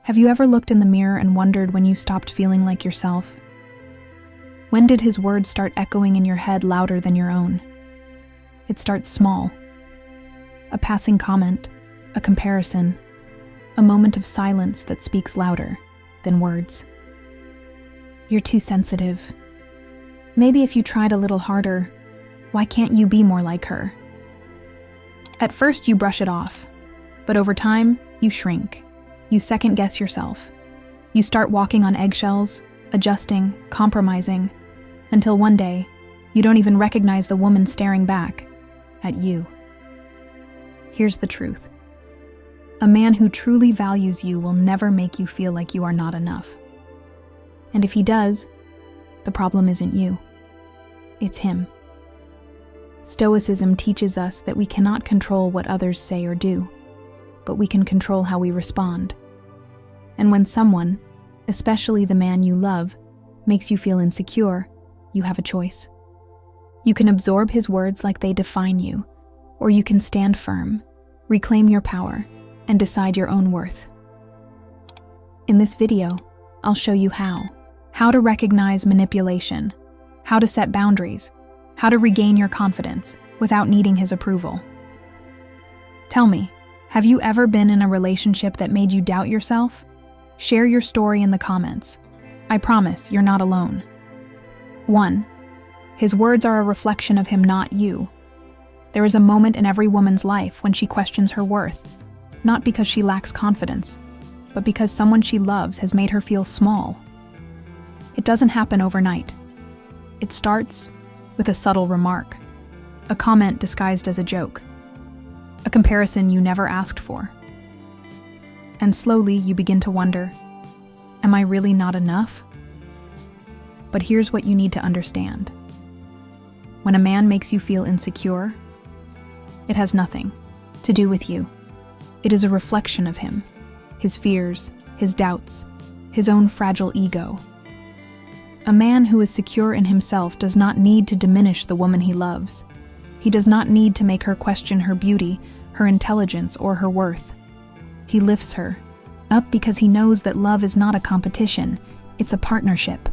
Have you ever looked in the mirror and wondered when you stopped feeling like yourself? When did his words start echoing in your head louder than your own? It starts small. A passing comment, a comparison, a moment of silence that speaks louder than words. You're too sensitive. Maybe if you tried a little harder, why can't you be more like her? At first you brush it off, but over time you shrink. You second-guess yourself. You start walking on eggshells, adjusting, compromising, until one day, you don't even recognize the woman staring back at you. Here's the truth. A man who truly values you will never make you feel like you are not enough. And if he does, the problem isn't you. It's him. Stoicism teaches us that we cannot control what others say or do, but we can control how we respond. And when someone, especially the man you love, makes you feel insecure, you have a choice. You can absorb his words like they define you, or you can stand firm, reclaim your power, and decide your own worth. In this video, I'll show you how to recognize manipulation, how to set boundaries, how to regain your confidence without needing his approval. Tell me, have you ever been in a relationship that made you doubt yourself? Share your story in the comments. I promise you're not alone. 1. His words are a reflection of him, not you. There is a moment in every woman's life when she questions her worth, not because she lacks confidence, but because someone she loves has made her feel small. It doesn't happen overnight. It starts with a subtle remark, a comment disguised as a joke, a comparison you never asked for. And slowly you begin to wonder, am I really not enough? But here's what you need to understand. When a man makes you feel insecure, it has nothing to do with you. It is a reflection of him, his fears, his doubts, his own fragile ego. A man who is secure in himself does not need to diminish the woman he loves. He does not need to make her question her beauty, her intelligence, or her worth. He lifts her up because he knows that love is not a competition, it's a partnership.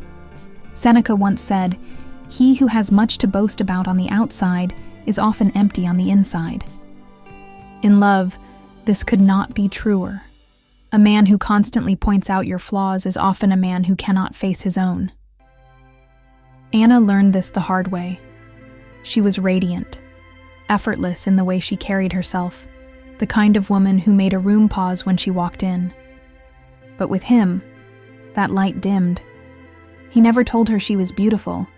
Seneca once said, "He who has much to boast about on the outside is often empty on the inside." In love, this could not be truer. A man who constantly points out your flaws is often a man who cannot face his own. Anna learned this the hard way. She was radiant, effortless in the way she carried herself, the kind of woman who made a room pause when she walked in. But with him, that light dimmed. He never told her she was beautiful.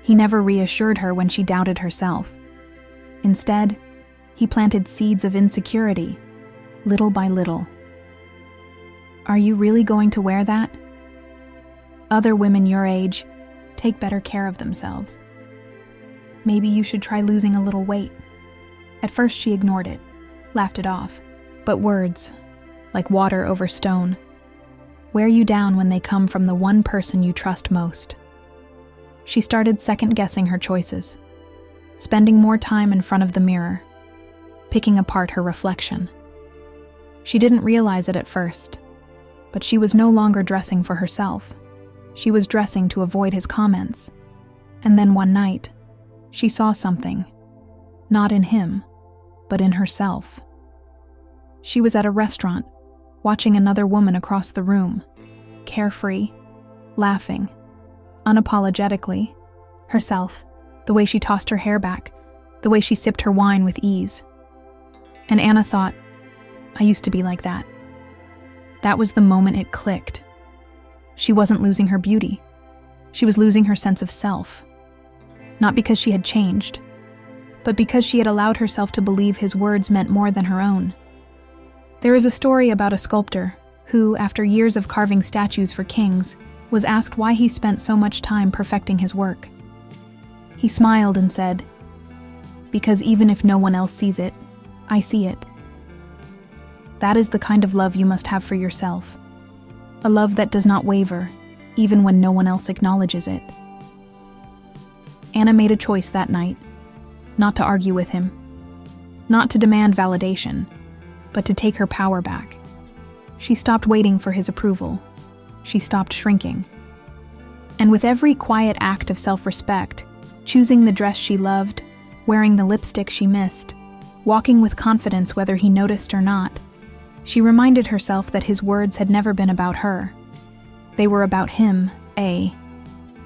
He never reassured her when she doubted herself. Instead, he planted seeds of insecurity, little by little. Are you really going to wear that? Other women your age take better care of themselves. Maybe you should try losing a little weight. At first she ignored it, laughed it off. But words, like water over stone, wear you down when they come from the one person you trust most. She started second-guessing her choices, spending more time in front of the mirror, picking apart her reflection. She didn't realize it at first, but she was no longer dressing for herself. She was dressing to avoid his comments. And then one night, she saw something, not in him, but in herself. She was at a restaurant, watching another woman across the room, carefree, laughing, unapologetically, herself, the way she tossed her hair back, the way she sipped her wine with ease. And Anna thought, I used to be like that. That was the moment it clicked. She wasn't losing her beauty. She was losing her sense of self. Not because she had changed, but because she had allowed herself to believe his words meant more than her own. There is a story about a sculptor who, after years of carving statues for kings, was asked why he spent so much time perfecting his work. He smiled and said, "Because even if no one else sees it, I see it." That is the kind of love you must have for yourself. A love that does not waver, even when no one else acknowledges it. Anna made a choice that night, not to argue with him, not to demand validation, but to take her power back. She stopped waiting for his approval. She stopped shrinking. And with every quiet act of self-respect, choosing the dress she loved, wearing the lipstick she missed, walking with confidence whether he noticed or not, she reminded herself that his words had never been about her. They were about him, A.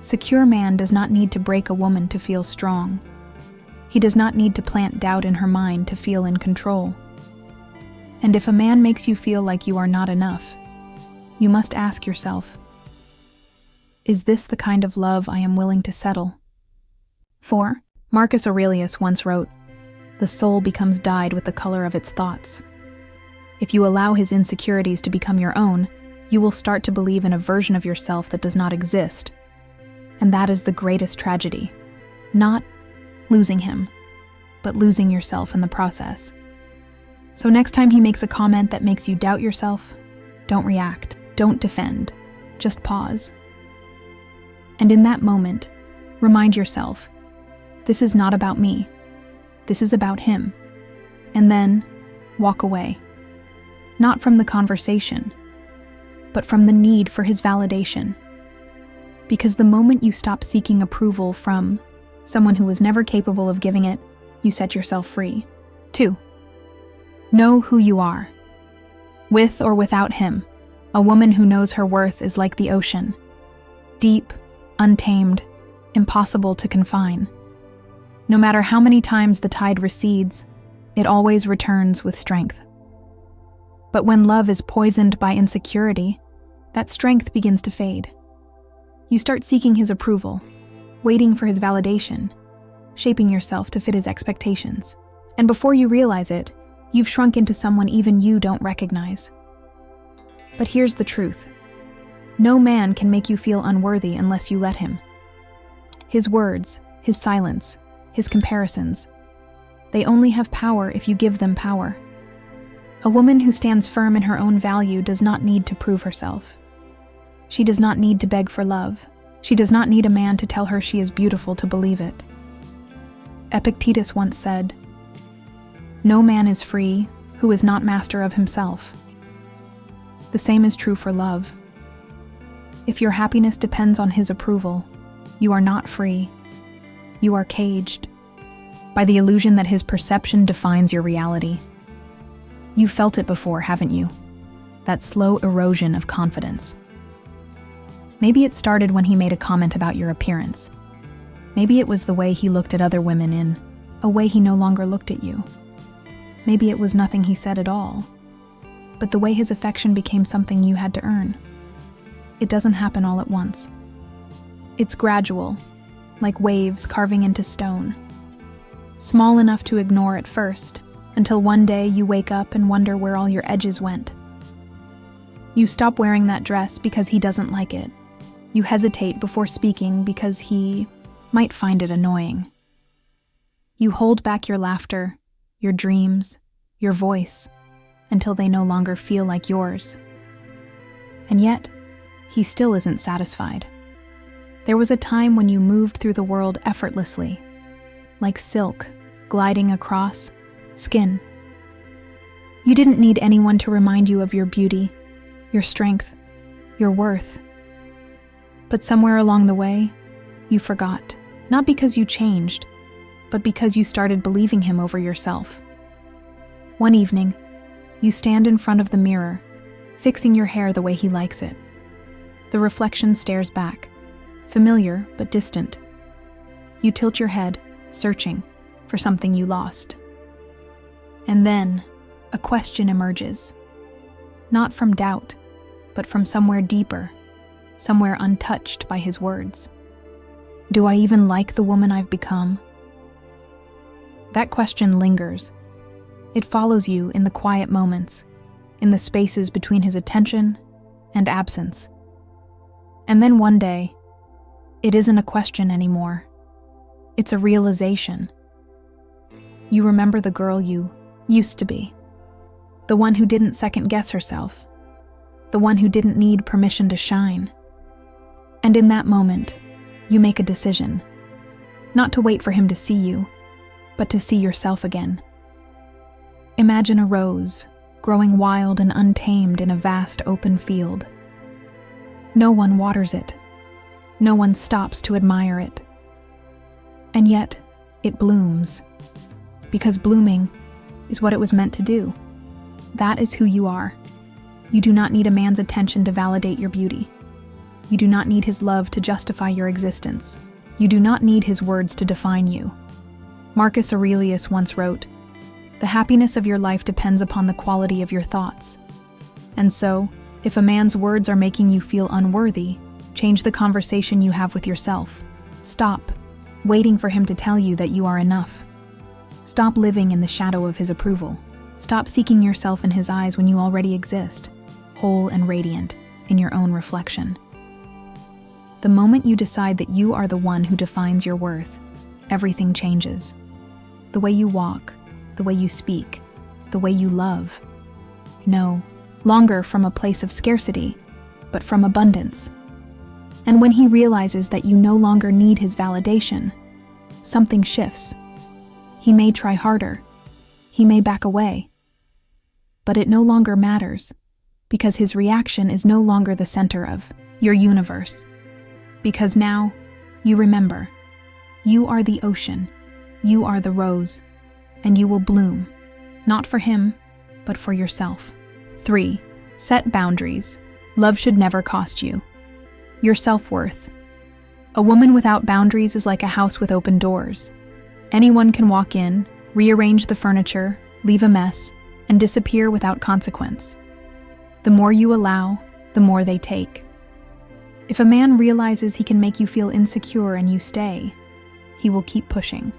Secure man does not need to break a woman to feel strong. He does not need to plant doubt in her mind to feel in control. And if a man makes you feel like you are not enough, you must ask yourself, is this the kind of love I am willing to settle? 4. Marcus Aurelius once wrote, "The soul becomes dyed with the color of its thoughts." If you allow his insecurities to become your own, you will start to believe in a version of yourself that does not exist. And that is the greatest tragedy. Not losing him, but losing yourself in the process. So next time he makes a comment that makes you doubt yourself, don't react, don't defend, just pause. And in that moment, remind yourself, this is not about me. This is about him. And then walk away. Not from the conversation, but from the need for his validation. Because the moment you stop seeking approval from someone who was never capable of giving it, you set yourself free. 2. Know who you are. With or without him, a woman who knows her worth is like the ocean. Deep, untamed, impossible to confine. No matter how many times the tide recedes, it always returns with strength. But when love is poisoned by insecurity, that strength begins to fade. You start seeking his approval, waiting for his validation, shaping yourself to fit his expectations. And before you realize it, you've shrunk into someone even you don't recognize. But here's the truth. No man can make you feel unworthy unless you let him. His words, his silence, his comparisons, they only have power if you give them power. A woman who stands firm in her own value does not need to prove herself. She does not need to beg for love. She does not need a man to tell her she is beautiful to believe it. Epictetus once said, "No man is free who is not master of himself." The same is true for love. If your happiness depends on his approval, you are not free. You are caged by the illusion that his perception defines your reality. You've felt it before, haven't you? That slow erosion of confidence. Maybe it started when he made a comment about your appearance. Maybe it was the way he looked at other women in a way he no longer looked at you. Maybe it was nothing he said at all, but the way his affection became something you had to earn. It doesn't happen all at once. It's gradual, like waves carving into stone. Small enough to ignore at first, until one day you wake up and wonder where all your edges went. You stop wearing that dress because he doesn't like it. You hesitate before speaking because he might find it annoying. You hold back your laughter, your dreams, your voice, until they no longer feel like yours. And yet, he still isn't satisfied. There was a time when you moved through the world effortlessly, like silk gliding across skin. You didn't need anyone to remind you of your beauty, your strength, your worth. But somewhere along the way, you forgot. Not because you changed, but because you started believing him over yourself. One evening, you stand in front of the mirror, fixing your hair the way he likes it. The reflection stares back, familiar but distant. You tilt your head, searching for something you lost. And then, a question emerges. Not from doubt, but from somewhere deeper, somewhere untouched by his words. Do I even like the woman I've become? That question lingers. It follows you in the quiet moments, in the spaces between his attention and absence. And then one day, it isn't a question anymore. It's a realization. You remember the girl you used to be. The one who didn't second-guess herself. The one who didn't need permission to shine. And in that moment, you make a decision. Not to wait for him to see you, but to see yourself again. Imagine a rose, growing wild and untamed in a vast open field. No one waters it. No one stops to admire it. And yet, it blooms. Because blooming is what it was meant to do. That is who you are. You do not need a man's attention to validate your beauty. You do not need his love to justify your existence. You do not need his words to define you. Marcus Aurelius once wrote, "The happiness of your life depends upon the quality of your thoughts." And so, if a man's words are making you feel unworthy, change the conversation you have with yourself. Stop waiting for him to tell you that you are enough. Stop living in the shadow of his approval. Stop seeking yourself in his eyes when you already exist, whole and radiant, in your own reflection. The moment you decide that you are the one who defines your worth, everything changes. The way you walk, the way you speak, the way you love. No longer from a place of scarcity, but from abundance. And when he realizes that you no longer need his validation, something shifts. He may try harder. He may back away. But it no longer matters, because his reaction is no longer the center of your universe. Because now, you remember, you are the ocean, you are the rose, and you will bloom, not for him, but for yourself. 3. Set boundaries. Love should never cost you. Your self-worth. A woman without boundaries is like a house with open doors. Anyone can walk in, rearrange the furniture, leave a mess, and disappear without consequence. The more you allow, the more they take. If a man realizes he can make you feel insecure and you stay, he will keep pushing,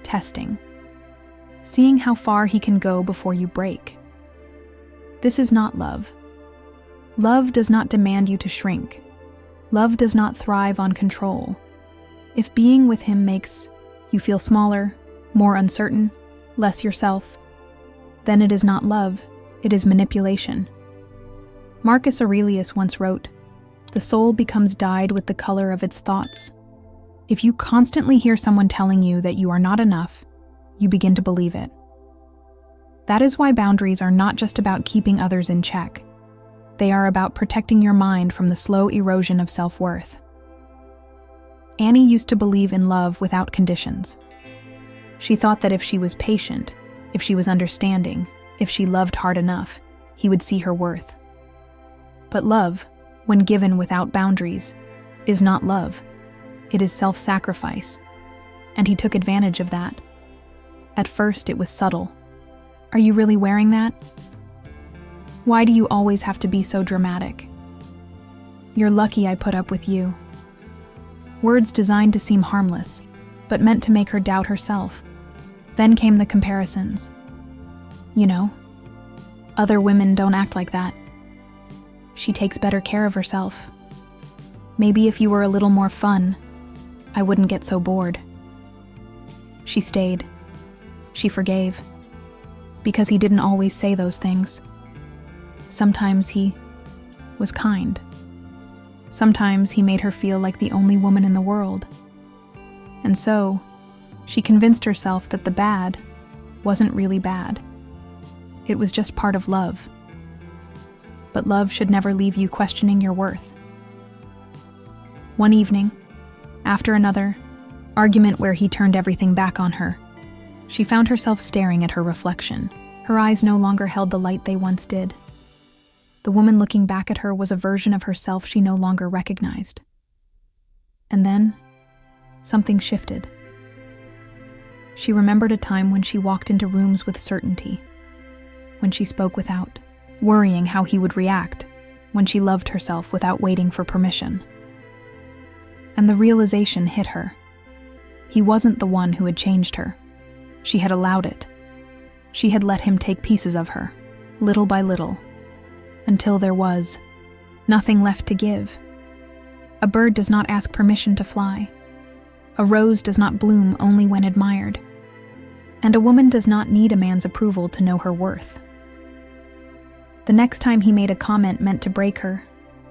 testing, seeing how far he can go before you break. This is not love. Love does not demand you to shrink. Love does not thrive on control. If being with him makes you feel smaller, more uncertain, less yourself, then it is not love, it is manipulation. Marcus Aurelius once wrote, "The soul becomes dyed with the color of its thoughts." If you constantly hear someone telling you that you are not enough, you begin to believe it. That is why boundaries are not just about keeping others in check. They are about protecting your mind from the slow erosion of self-worth. Annie used to believe in love without conditions. She thought that if she was patient, if she was understanding, if she loved hard enough, he would see her worth. But love, when given without boundaries, is not love. It is self-sacrifice. And he took advantage of that. At first, it was subtle. Are you really wearing that? Why do you always have to be so dramatic? You're lucky I put up with you. Words designed to seem harmless, but meant to make her doubt herself. Then came the comparisons. You know, other women don't act like that. She takes better care of herself. Maybe if you were a little more fun, I wouldn't get so bored. She stayed. She forgave. Because he didn't always say those things. Sometimes he was kind. Sometimes he made her feel like the only woman in the world. And so, she convinced herself that the bad wasn't really bad. It was just part of love. But love should never leave you questioning your worth. One evening, after another argument where he turned everything back on her, she found herself staring at her reflection. Her eyes no longer held the light they once did. The woman looking back at her was a version of herself she no longer recognized. And then, something shifted. She remembered a time when she walked into rooms with certainty, when she spoke without worrying how he would react, when she loved herself without waiting for permission. And the realization hit her. He wasn't the one who had changed her. She had allowed it. She had let him take pieces of her, little by little, until there was nothing left to give. A bird does not ask permission to fly. A rose does not bloom only when admired. And a woman does not need a man's approval to know her worth. The next time he made a comment meant to break her,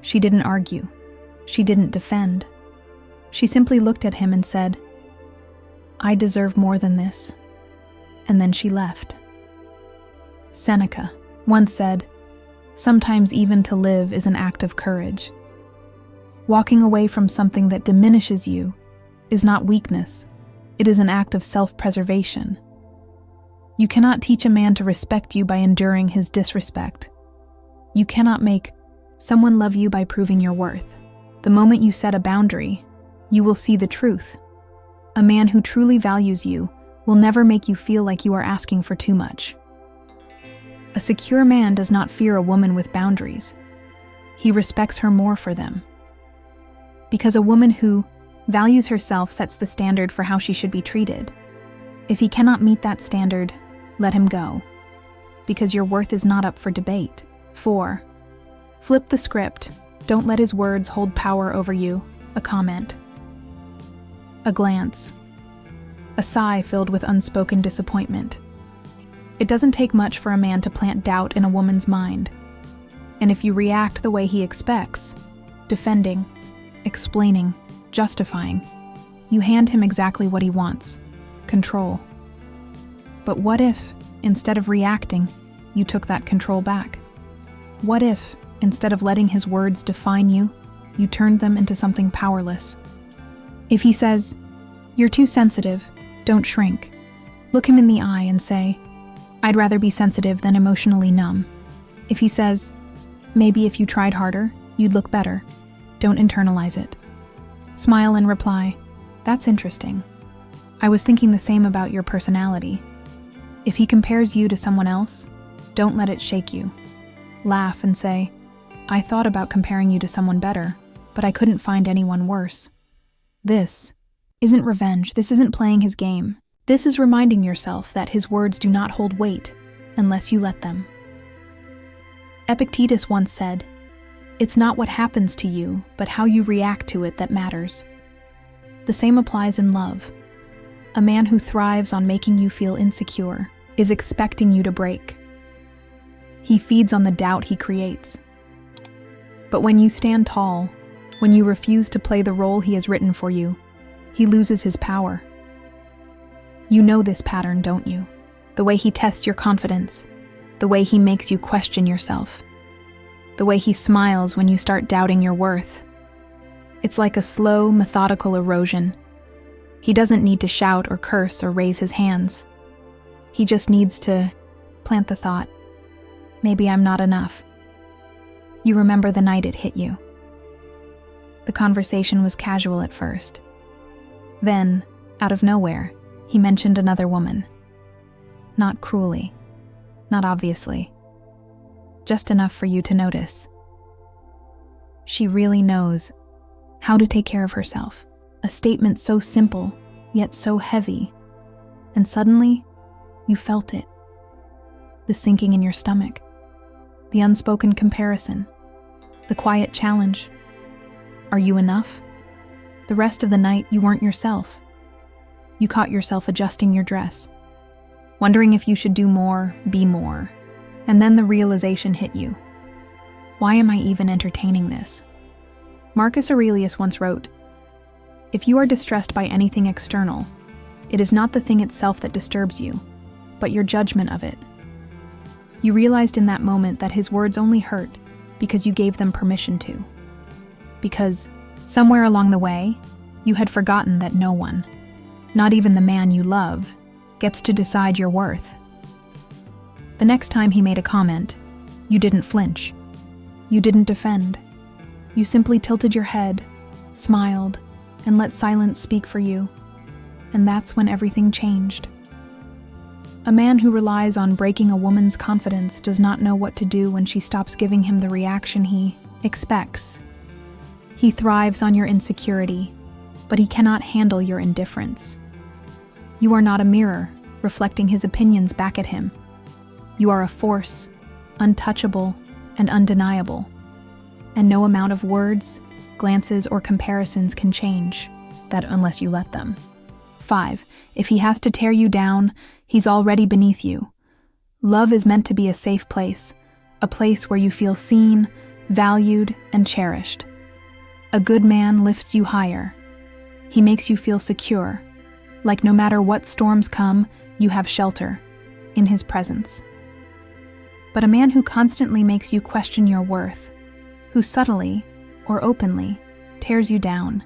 she didn't argue. She didn't defend. She simply looked at him and said, "I deserve more than this." And then she left. Seneca, once said, "Sometimes even to live is an act of courage." Walking away from something that diminishes you is not weakness, it is an act of self-preservation. You cannot teach a man to respect you by enduring his disrespect. You cannot make someone love you by proving your worth. The moment you set a boundary, you will see the truth. A man who truly values you will never make you feel like you are asking for too much. A secure man does not fear a woman with boundaries. He respects her more for them. Because a woman who values herself sets the standard for how she should be treated. If he cannot meet that standard, let him go, because your worth is not up for debate. 4. Flip the script. Don't let his words hold power over you. A comment. A glance. A sigh filled with unspoken disappointment. It doesn't take much for a man to plant doubt in a woman's mind. And if you react the way he expects, defending, explaining, justifying, you hand him exactly what he wants: control. But what if, instead of reacting, you took that control back? What if, instead of letting his words define you, you turned them into something powerless? If he says, "You're too sensitive, don't shrink," look him in the eye and say, "I'd rather be sensitive than emotionally numb." If he says, "Maybe if you tried harder, you'd look better," don't internalize it. Smile and reply, "That's interesting. I was thinking the same about your personality." If he compares you to someone else, don't let it shake you. Laugh and say, "I thought about comparing you to someone better, but I couldn't find anyone worse." This isn't revenge. This isn't playing his game. This is reminding yourself that his words do not hold weight unless you let them. Epictetus once said, "It's not what happens to you, but how you react to it that matters." The same applies in love. A man who thrives on making you feel insecure is expecting you to break. He feeds on the doubt he creates. But when you stand tall, when you refuse to play the role he has written for you, he loses his power. You know this pattern, don't you? The way he tests your confidence, the way he makes you question yourself, the way he smiles when you start doubting your worth. It's like a slow, methodical erosion. He doesn't need to shout or curse or raise his hands. He just needs to plant the thought, "Maybe I'm not enough." You remember the night it hit you. The conversation was casual at first. Then, out of nowhere, he mentioned another woman. Not cruelly, not obviously, just enough for you to notice. She really knows how to take care of herself. A statement so simple, yet so heavy. And suddenly, you felt it. The sinking in your stomach. The unspoken comparison. The quiet challenge. Are you enough? The rest of the night, you weren't yourself. You caught yourself adjusting your dress, wondering if you should do more, be more. And then the realization hit you. Why am I even entertaining this? Marcus Aurelius once wrote, "If you are distressed by anything external, it is not the thing itself that disturbs you, but your judgment of it." You realized in that moment that his words only hurt because you gave them permission to. Because, somewhere along the way, you had forgotten that no one, not even the man you love, gets to decide your worth. The next time he made a comment, you didn't flinch. You didn't defend. You simply tilted your head, smiled, and let silence speak for you. And that's when everything changed. A man who relies on breaking a woman's confidence does not know what to do when she stops giving him the reaction he expects. He thrives on your insecurity, but he cannot handle your indifference. You are not a mirror, reflecting his opinions back at him. You are a force, untouchable and undeniable. And no amount of words, glances, or comparisons can change that unless you let them. 5. If he has to tear you down, he's already beneath you. Love is meant to be a safe place, a place where you feel seen, valued, and cherished. A good man lifts you higher. He makes you feel secure, like no matter what storms come, you have shelter in his presence. But a man who constantly makes you question your worth, who subtly or openly tears you down,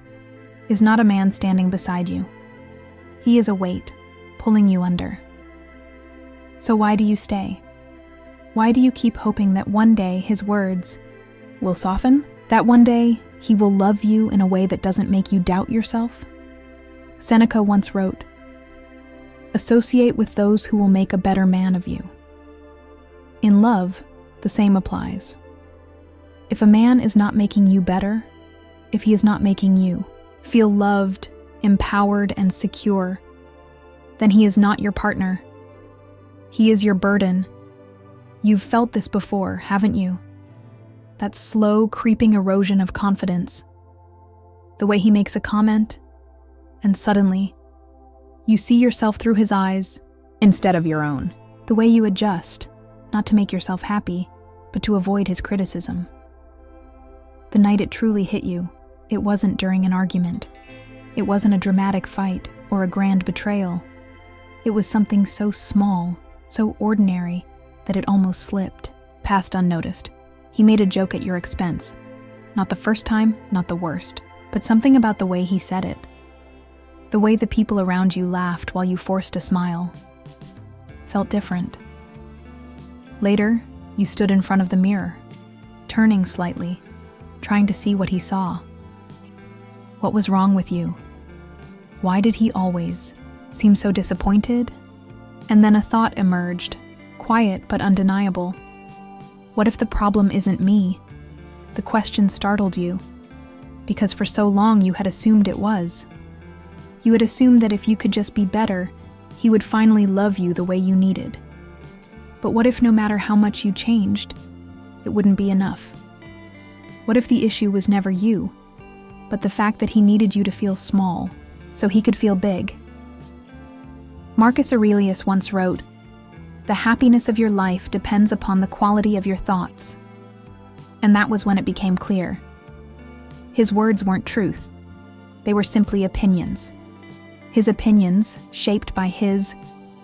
is not a man standing beside you. He is a weight pulling you under. So why do you stay? Why do you keep hoping that one day his words will soften? That one day he will love you in a way that doesn't make you doubt yourself? Seneca once wrote, "Associate with those who will make a better man of you." In love, the same applies. If a man is not making you better, if he is not making you feel loved, empowered, and secure, then he is not your partner. He is your burden. You've felt this before, haven't you? That slow, creeping erosion of confidence. The way he makes a comment, and suddenly, you see yourself through his eyes instead of your own. The way you adjust, not to make yourself happy, but to avoid his criticism. The night it truly hit you, it wasn't during an argument. It wasn't a dramatic fight or a grand betrayal. It was something so small, so ordinary, that it almost slipped, passed unnoticed. He made a joke at your expense. Not the first time, not the worst, but something about the way he said it. The way the people around you laughed while you forced a smile felt different. Later, you stood in front of the mirror, turning slightly, trying to see what he saw. What was wrong with you? Why did he always seem so disappointed? And then a thought emerged, quiet but undeniable. What if the problem isn't me? The question startled you, because for so long you had assumed it was. You had assumed that if you could just be better, he would finally love you the way you needed. But what if no matter how much you changed, it wouldn't be enough? What if the issue was never you, but the fact that he needed you to feel small, so he could feel big? Marcus Aurelius once wrote, "The happiness of your life depends upon the quality of your thoughts." And that was when it became clear. His words weren't truth. They were simply opinions. His opinions, shaped by his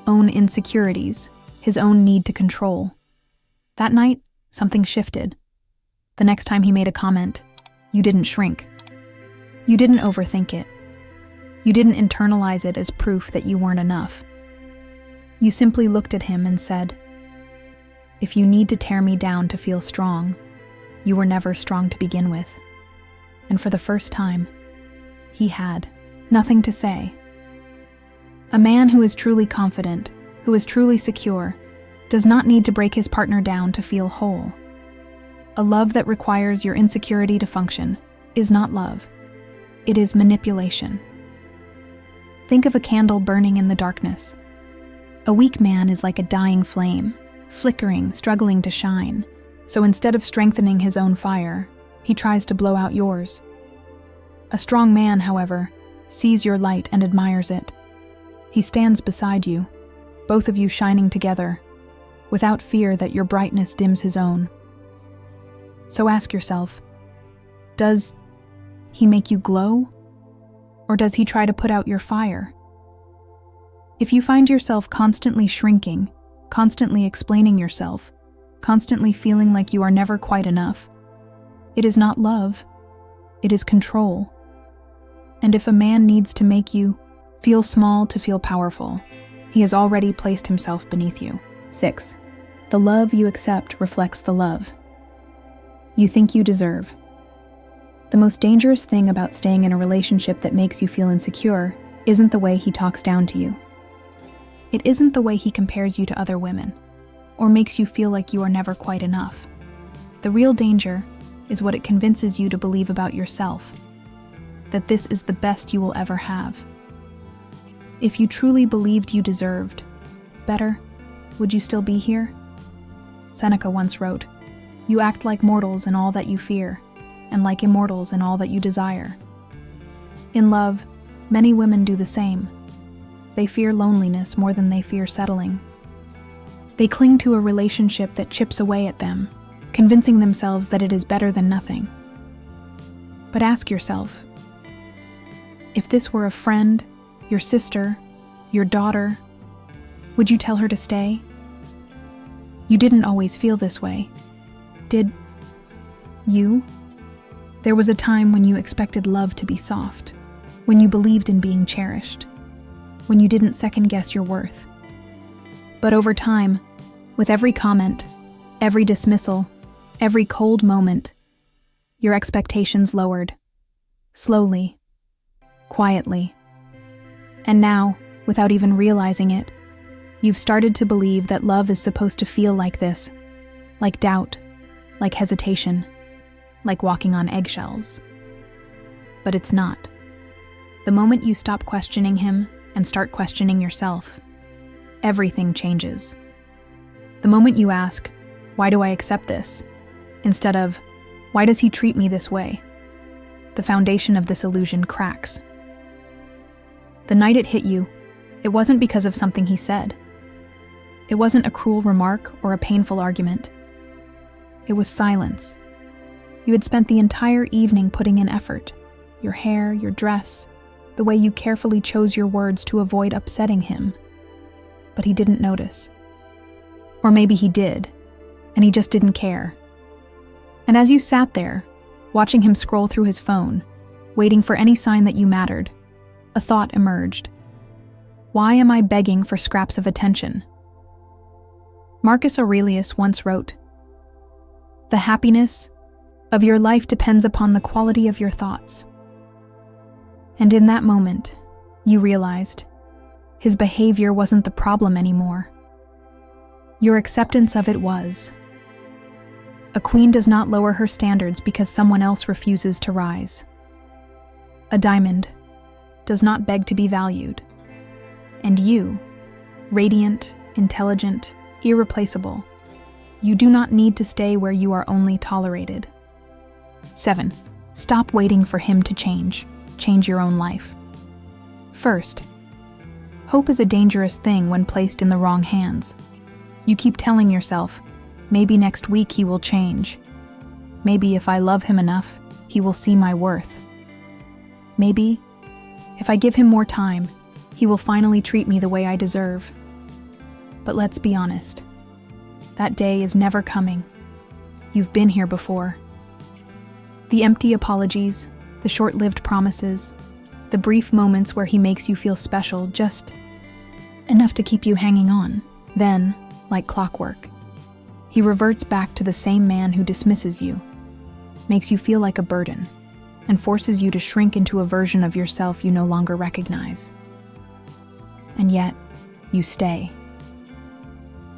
own insecurities, his own need to control. That night, something shifted. The next time he made a comment, you didn't shrink. You didn't overthink it. You didn't internalize it as proof that you weren't enough. You simply looked at him and said, "If you need to tear me down to feel strong, you were never strong to begin with." And for the first time, he had nothing to say. A man who is truly confident, who is truly secure, does not need to break his partner down to feel whole. A love that requires your insecurity to function is not love. It is manipulation. Think of a candle burning in the darkness. A weak man is like a dying flame, flickering, struggling to shine. So instead of strengthening his own fire, he tries to blow out yours. A strong man, however, sees your light and admires it. He stands beside you, both of you shining together, without fear that your brightness dims his own. So ask yourself, does he make you glow? Or does he try to put out your fire? If you find yourself constantly shrinking, constantly explaining yourself, constantly feeling like you are never quite enough, it is not love, it is control. And if a man needs to make you feel small to feel powerful, he has already placed himself beneath you. 6. The love you accept reflects the love you think you deserve. The most dangerous thing about staying in a relationship that makes you feel insecure isn't the way he talks down to you. It isn't the way he compares you to other women, or makes you feel like you are never quite enough. The real danger is what it convinces you to believe about yourself, that this is the best you will ever have. If you truly believed you deserved better, would you still be here? Seneca once wrote, "You act like mortals in all that you fear, and like immortals in all that you desire." In love, many women do the same. They fear loneliness more than they fear settling. They cling to a relationship that chips away at them, convincing themselves that it is better than nothing. But ask yourself, if this were a friend, your sister, your daughter, would you tell her to stay? You didn't always feel this way. Did you? There was a time when you expected love to be soft, when you believed in being cherished, when you didn't second-guess your worth. But over time, with every comment, every dismissal, every cold moment, your expectations lowered. Slowly, quietly. And now, without even realizing it, you've started to believe that love is supposed to feel like this, like doubt, like hesitation, like walking on eggshells. But it's not. The moment you stop questioning him and start questioning yourself, everything changes. The moment you ask, "Why do I accept this?" instead of, "Why does he treat me this way?" the foundation of this illusion cracks. The night it hit you, it wasn't because of something he said. It wasn't a cruel remark or a painful argument. It was silence. You had spent the entire evening putting in effort, your hair, your dress, the way you carefully chose your words to avoid upsetting him. But he didn't notice. Or maybe he did, and he just didn't care. And as you sat there, watching him scroll through his phone, waiting for any sign that you mattered, a thought emerged. Why am I begging for scraps of attention? Marcus Aurelius once wrote, "The happiness of your life depends upon the quality of your thoughts." And in that moment, you realized his behavior wasn't the problem anymore. Your acceptance of it was. A queen does not lower her standards because someone else refuses to rise. A diamond does not beg to be valued. And you, radiant, intelligent, irreplaceable, you do not need to stay where you are only tolerated. 7. Stop waiting for him to change. Change your own life. First, hope is a dangerous thing when placed in the wrong hands. You keep telling yourself, maybe next week he will change. Maybe if I love him enough, he will see my worth. Maybe, if I give him more time, he will finally treat me the way I deserve. But let's be honest. That day is never coming. You've been here before. The empty apologies, the short-lived promises, the brief moments where he makes you feel special, just enough to keep you hanging on. Then, like clockwork, he reverts back to the same man who dismisses you, makes you feel like a burden, and forces you to shrink into a version of yourself you no longer recognize. And yet, you stay.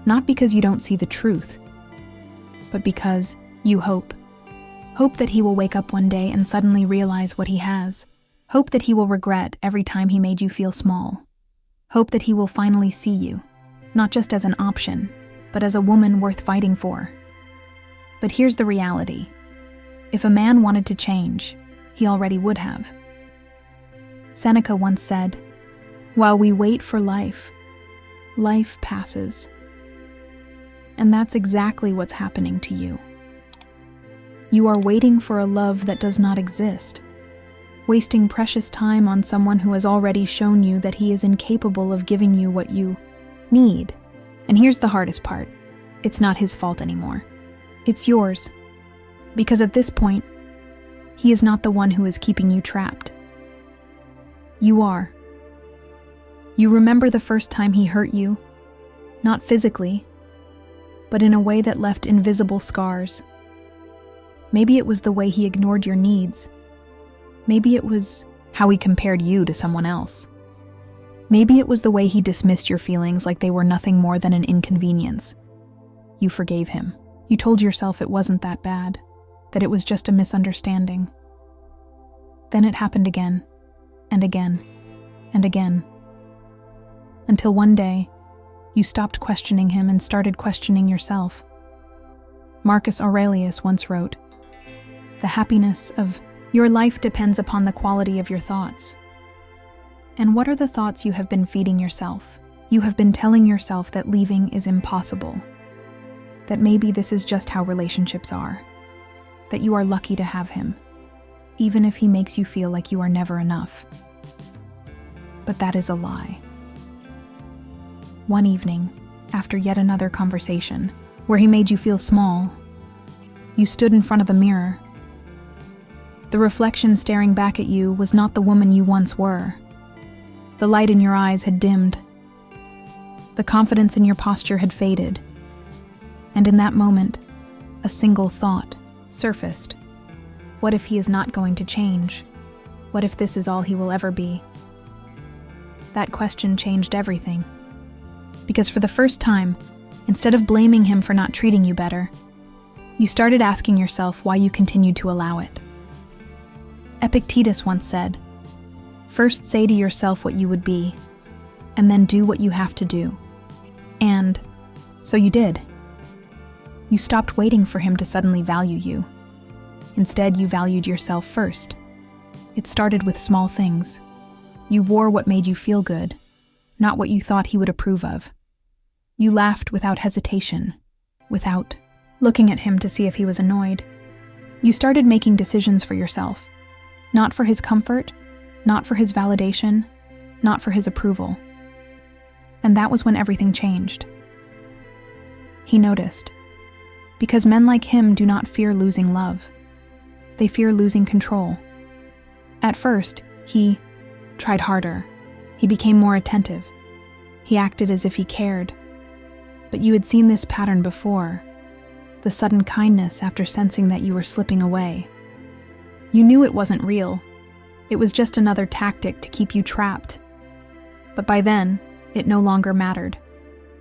Not because you don't see the truth, but because you hope. Hope that he will wake up one day and suddenly realize what he has. Hope that he will regret every time he made you feel small. Hope that he will finally see you, not just as an option, but as a woman worth fighting for. But here's the reality. If a man wanted to change, he already would have. Seneca once said, "While we wait for life, life passes." And that's exactly what's happening to you. You are waiting for a love that does not exist, wasting precious time on someone who has already shown you that he is incapable of giving you what you need. And here's the hardest part. It's not his fault anymore. It's yours. Because at this point, he is not the one who is keeping you trapped. You are. You remember the first time he hurt you, not physically, but in a way that left invisible scars. Maybe it was the way he ignored your needs. Maybe it was how he compared you to someone else. Maybe it was the way he dismissed your feelings like they were nothing more than an inconvenience. You forgave him. You told yourself it wasn't that bad, that it was just a misunderstanding. Then it happened again, and again, and again. Until one day, you stopped questioning him and started questioning yourself. Marcus Aurelius once wrote, "The happiness of your life depends upon the quality of your thoughts." And what are the thoughts you have been feeding yourself? You have been telling yourself that leaving is impossible, that maybe this is just how relationships are, that you are lucky to have him, even if he makes you feel like you are never enough. But that is a lie. One evening, after yet another conversation, where he made you feel small. You stood in front of the mirror. The reflection staring back at you was not the woman you once were. The light in your eyes had dimmed. The confidence in your posture had faded. And in that moment, a single thought surfaced. What if he is not going to change? What if this is all he will ever be? That question changed everything. Because for the first time, instead of blaming him for not treating you better, you started asking yourself why you continued to allow it. Epictetus once said, "First say to yourself what you would be, and then do what you have to do." And so you did. You stopped waiting for him to suddenly value you. Instead, you valued yourself first. It started with small things. You wore what made you feel good, not what you thought he would approve of. You laughed without hesitation, without looking at him to see if he was annoyed. You started making decisions for yourself, not for his comfort, not for his validation, not for his approval. And that was when everything changed. He noticed. Because men like him do not fear losing love. They fear losing control. At first, he tried harder. He became more attentive. He acted as if he cared. But you had seen this pattern before. The sudden kindness after sensing that you were slipping away. You knew it wasn't real. It was just another tactic to keep you trapped. But by then, it no longer mattered,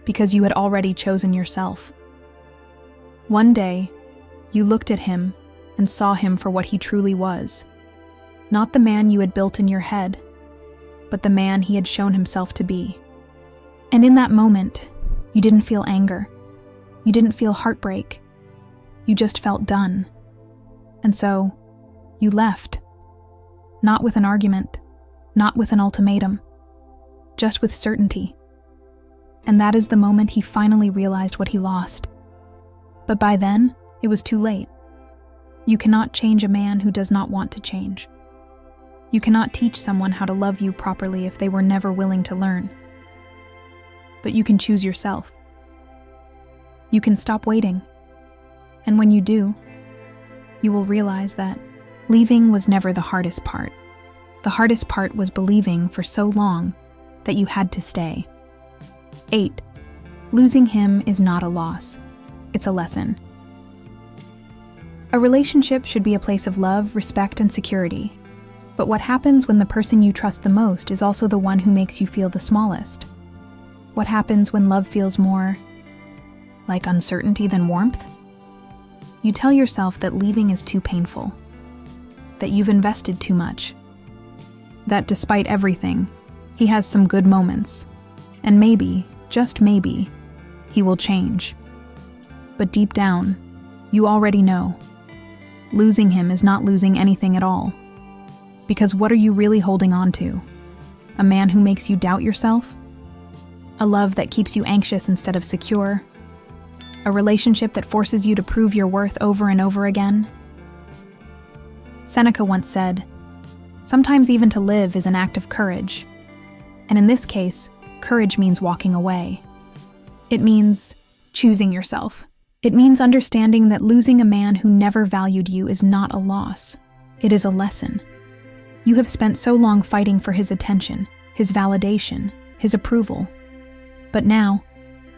because you had already chosen yourself. One day, you looked at him and saw him for what he truly was. Not the man you had built in your head, but the man he had shown himself to be. And in that moment, you didn't feel anger. You didn't feel heartbreak. You just felt done. And so, you left. Not with an argument, not with an ultimatum, just with certainty. And that is the moment he finally realized what he lost. But by then, it was too late. You cannot change a man who does not want to change. You cannot teach someone how to love you properly if they were never willing to learn. But you can choose yourself. You can stop waiting. And when you do, you will realize that leaving was never the hardest part. The hardest part was believing for so long that you had to stay. 8. Losing him is not a loss. It's a lesson. A relationship should be a place of love, respect, and security. But what happens when the person you trust the most is also the one who makes you feel the smallest? What happens when love feels more like uncertainty than warmth? You tell yourself that leaving is too painful, that you've invested too much, that despite everything, he has some good moments, and maybe, just maybe, he will change. But deep down, you already know. Losing him is not losing anything at all. Because what are you really holding on to? A man who makes you doubt yourself? A love that keeps you anxious instead of secure? A relationship that forces you to prove your worth over and over again? Seneca once said, "Sometimes even to live is an act of courage." And in this case, courage means walking away. It means choosing yourself. It means understanding that losing a man who never valued you is not a loss. It is a lesson. You have spent so long fighting for his attention, his validation, his approval. But now,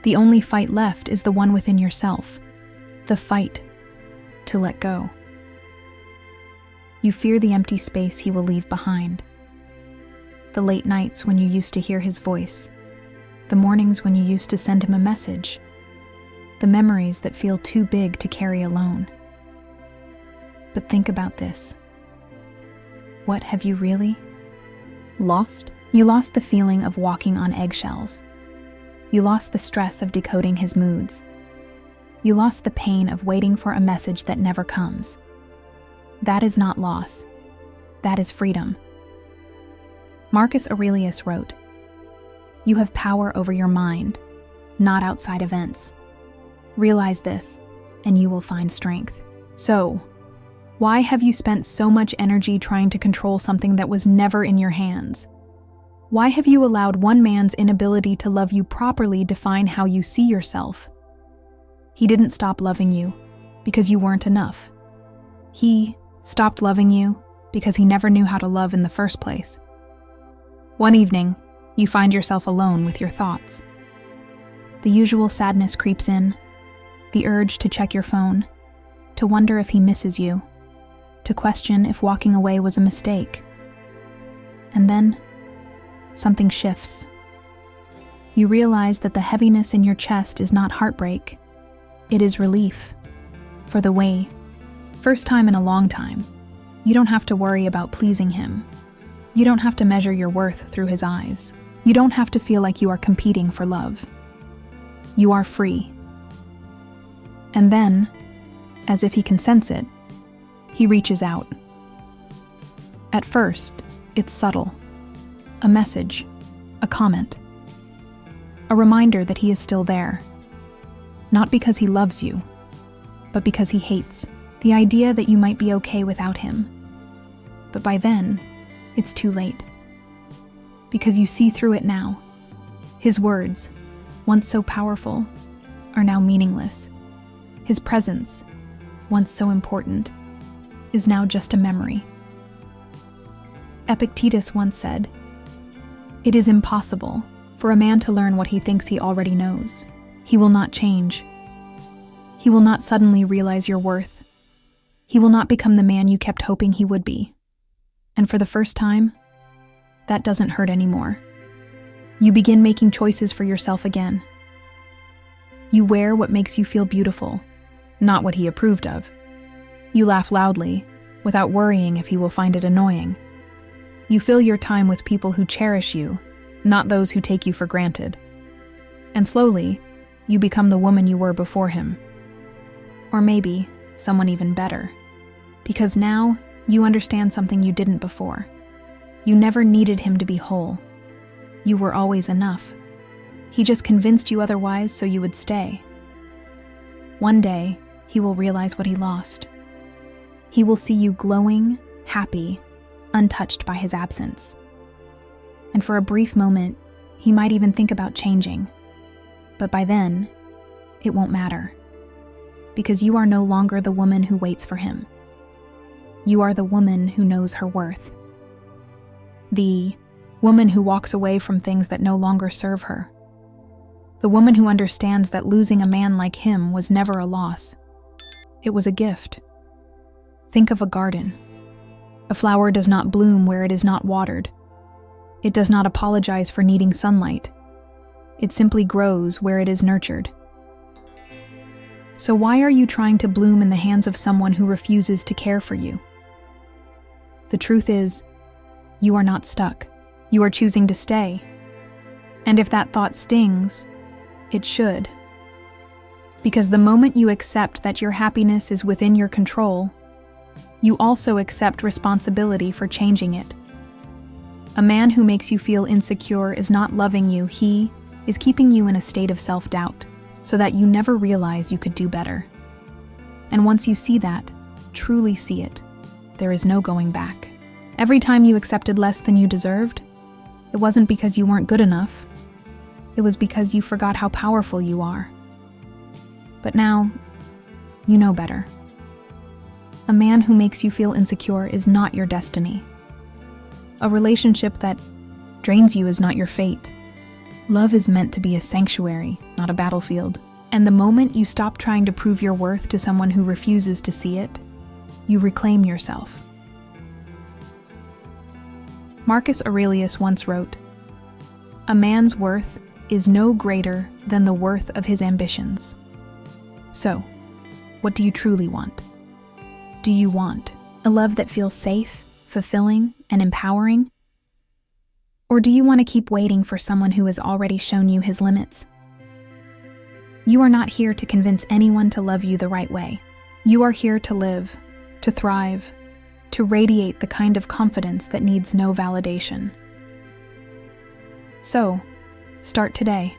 the only fight left is the one within yourself. The fight to let go. You fear the empty space he will leave behind. The late nights when you used to hear his voice. The mornings when you used to send him a message. The memories that feel too big to carry alone. But think about this. What have you really lost? You lost the feeling of walking on eggshells. You lost the stress of decoding his moods. You lost the pain of waiting for a message that never comes. That is not loss. That is freedom. Marcus Aurelius wrote, "You have power over your mind, not outside events. Realize this, and you will find strength." So, why have you spent so much energy trying to control something that was never in your hands? Why have you allowed one man's inability to love you properly define how you see yourself? He didn't stop loving you because you weren't enough. He stopped loving you because he never knew how to love in the first place. One evening, you find yourself alone with your thoughts. The usual sadness creeps in, the urge to check your phone, to wonder if he misses you, to question if walking away was a mistake. And then, something shifts. You realize that the heaviness in your chest is not heartbreak, it is relief. For the first time in a long time, you don't have to worry about pleasing him. You don't have to measure your worth through his eyes. You don't have to feel like you are competing for love. You are free. And then, as if he can sense it, he reaches out. At first, it's subtle. A message, a comment. A reminder that he is still there. Not because he loves you, but because he hates the idea that you might be okay without him. But by then, it's too late. Because you see through it now. His words, once so powerful, are now meaningless. His presence, once so important, is now just a memory. Epictetus once said, "It is impossible for a man to learn what he thinks he already knows. He will not change. He will not suddenly realize your worth. He will not become the man you kept hoping he would be." And for the first time, that doesn't hurt anymore. You begin making choices for yourself again. You wear what makes you feel beautiful, not what he approved of. You laugh loudly, without worrying if he will find it annoying. You fill your time with people who cherish you, not those who take you for granted. And slowly, you become the woman you were before him. Or maybe, someone even better. Because now, you understand something you didn't before. You never needed him to be whole. You were always enough. He just convinced you otherwise so you would stay. One day, he will realize what he lost. He will see you glowing, happy, untouched by his absence. And for a brief moment, he might even think about changing. But by then, it won't matter. Because you are no longer the woman who waits for him. You are the woman who knows her worth. The woman who walks away from things that no longer serve her. The woman who understands that losing a man like him was never a loss. It was a gift. Think of a garden. A flower does not bloom where it is not watered. It does not apologize for needing sunlight. It simply grows where it is nurtured. So why are you trying to bloom in the hands of someone who refuses to care for you? The truth is, you are not stuck. You are choosing to stay. And if that thought stings, it should. Because the moment you accept that your happiness is within your control, you also accept responsibility for changing it. A man who makes you feel insecure is not loving you. He is keeping you in a state of self-doubt, so that you never realize you could do better. And once you see that, truly see it, there is no going back. Every time you accepted less than you deserved, it wasn't because you weren't good enough. It was because you forgot how powerful you are. But now, you know better. A man who makes you feel insecure is not your destiny. A relationship that drains you is not your fate. Love is meant to be a sanctuary, not a battlefield. And the moment you stop trying to prove your worth to someone who refuses to see it, you reclaim yourself. Marcus Aurelius once wrote, "A man's worth is no greater than the worth of his ambitions." So, what do you truly want? Do you want a love that feels safe, fulfilling, and empowering? Or do you want to keep waiting for someone who has already shown you his limits? You are not here to convince anyone to love you the right way. You are here to live, to thrive, to radiate the kind of confidence that needs no validation. So, start today.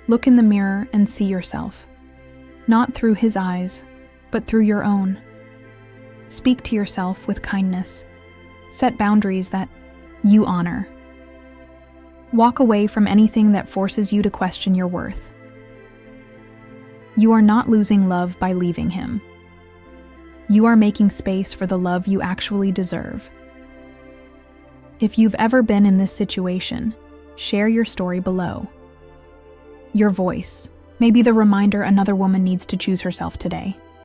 Look in the mirror and see yourself, not through his eyes, but through your own. Speak to yourself with kindness. Set boundaries that you honor. Walk away from anything that forces you to question your worth. You are not losing love by leaving him. You are making space for the love you actually deserve. If you've ever been in this situation, share your story below. Your voice may be the reminder another woman needs to choose herself today.